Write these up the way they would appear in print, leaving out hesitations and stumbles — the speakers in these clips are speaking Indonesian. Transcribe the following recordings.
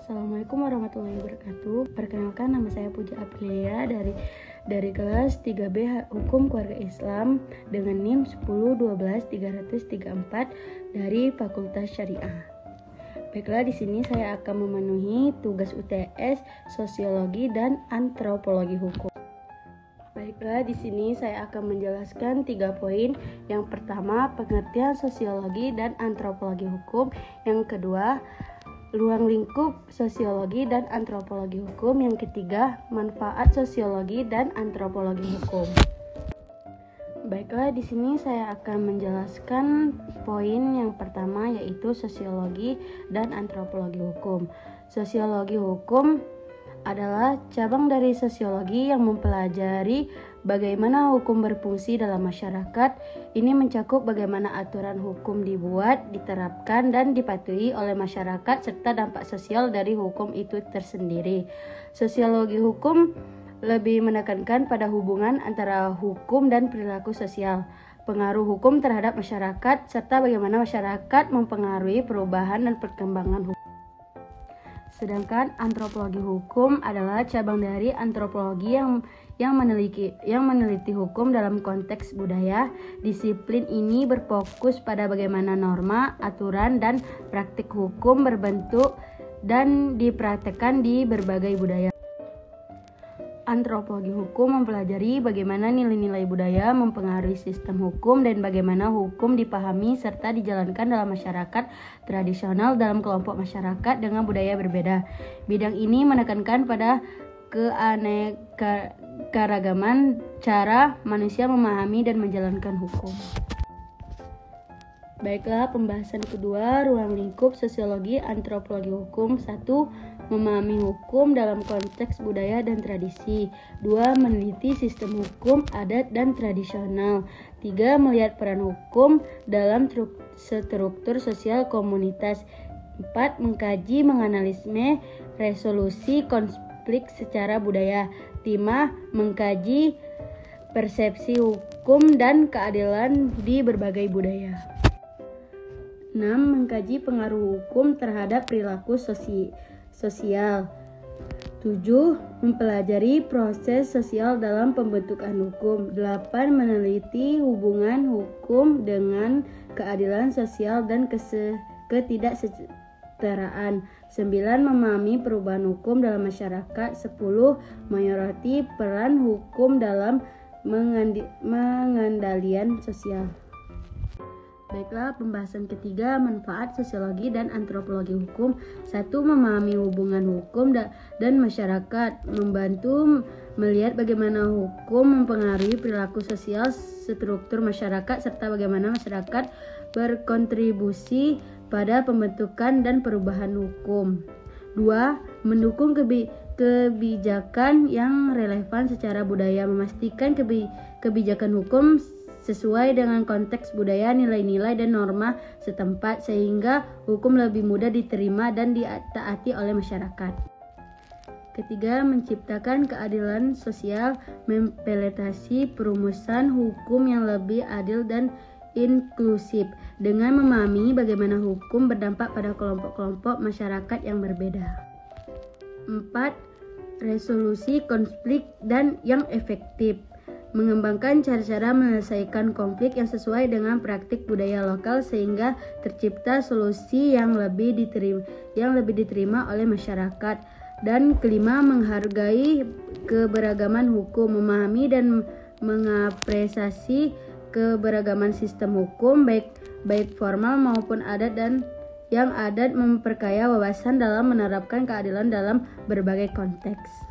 Assalamualaikum warahmatullahi wabarakatuh. Perkenalkan, nama saya Puja Aprilia dari kelas 3B Hukum Keluarga Islam dengan NIM 1012-334 dari Fakultas Syariah. Baiklah, di sini saya akan memenuhi tugas UTS Sosiologi dan Antropologi Hukum. Baiklah, di sini saya akan menjelaskan 3 poin. Yang pertama, pengertian sosiologi dan antropologi hukum. Yang kedua, ruang lingkup sosiologi dan antropologi hukum. Yang ketiga, manfaat sosiologi dan antropologi hukum. Baiklah, di sini saya akan menjelaskan poin yang pertama, yaitu sosiologi dan antropologi hukum. Sosiologi hukum adalah cabang dari sosiologi yang mempelajari bagaimana hukum berfungsi dalam masyarakat. Ini mencakup bagaimana aturan hukum dibuat, diterapkan, dan dipatuhi oleh masyarakat serta dampak sosial dari hukum itu tersendiri. Sosiologi hukum lebih menekankan pada hubungan antara hukum dan perilaku sosial, pengaruh hukum terhadap masyarakat, serta bagaimana masyarakat mempengaruhi perubahan dan perkembangan hukum. Sedangkan antropologi hukum adalah cabang dari antropologi yang meneliti hukum dalam konteks budaya. Disiplin ini berfokus pada bagaimana norma, aturan, dan praktik hukum berbentuk dan dipraktekkan di berbagai budaya. Antropologi hukum mempelajari bagaimana nilai-nilai budaya mempengaruhi sistem hukum dan bagaimana hukum dipahami serta dijalankan dalam masyarakat tradisional dalam kelompok masyarakat dengan budaya berbeda. Bidang ini menekankan pada keanekaragaman cara manusia memahami dan menjalankan hukum. Baiklah, pembahasan kedua, ruang lingkup sosiologi antropologi hukum. 1. Memahami hukum dalam konteks budaya dan tradisi. 2. Meneliti sistem hukum, adat, dan tradisional. 3. Melihat peran hukum dalam struktur sosial komunitas. 4. Mengkaji, menganalisis resolusi konflik secara budaya. 5. Mengkaji persepsi hukum dan keadilan di berbagai budaya. 6. Mengkaji pengaruh hukum terhadap perilaku sosial. 7. Mempelajari proses sosial dalam pembentukan hukum. 8. Meneliti hubungan hukum dengan keadilan sosial dan ketidaksetaraan. 9. Memahami perubahan hukum dalam masyarakat. 10. Menyoroti peran hukum dalam pengendalian sosial. Baiklah, pembahasan ketiga, manfaat sosiologi dan antropologi hukum. 1. Memahami hubungan hukum dan masyarakat, membantu melihat bagaimana hukum mempengaruhi perilaku sosial, struktur masyarakat, serta bagaimana masyarakat berkontribusi pada pembentukan dan perubahan hukum. 2. Mendukung kebijakan yang relevan secara budaya, memastikan kebijakan hukum sesuai dengan konteks budaya, nilai-nilai, dan norma setempat sehingga hukum lebih mudah diterima dan ditaati oleh masyarakat. Ketiga, menciptakan keadilan sosial, memfasilitasi perumusan hukum yang lebih adil dan inklusif dengan memahami bagaimana hukum berdampak pada kelompok-kelompok masyarakat yang berbeda. 4. Resolusi konflik dan yang efektif, mengembangkan cara-cara menyelesaikan konflik yang sesuai dengan praktik budaya lokal sehingga tercipta solusi yang lebih diterima oleh masyarakat. Dan kelima, menghargai keberagaman hukum, memahami dan mengapresiasi keberagaman sistem hukum baik formal maupun adat dan yang adat memperkaya wawasan dalam menerapkan keadilan dalam berbagai konteks.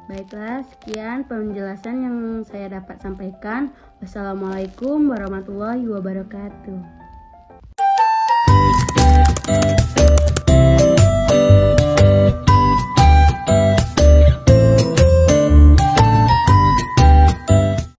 Baiklah, sekian penjelasan yang saya dapat sampaikan. Wassalamualaikum warahmatullahi wabarakatuh.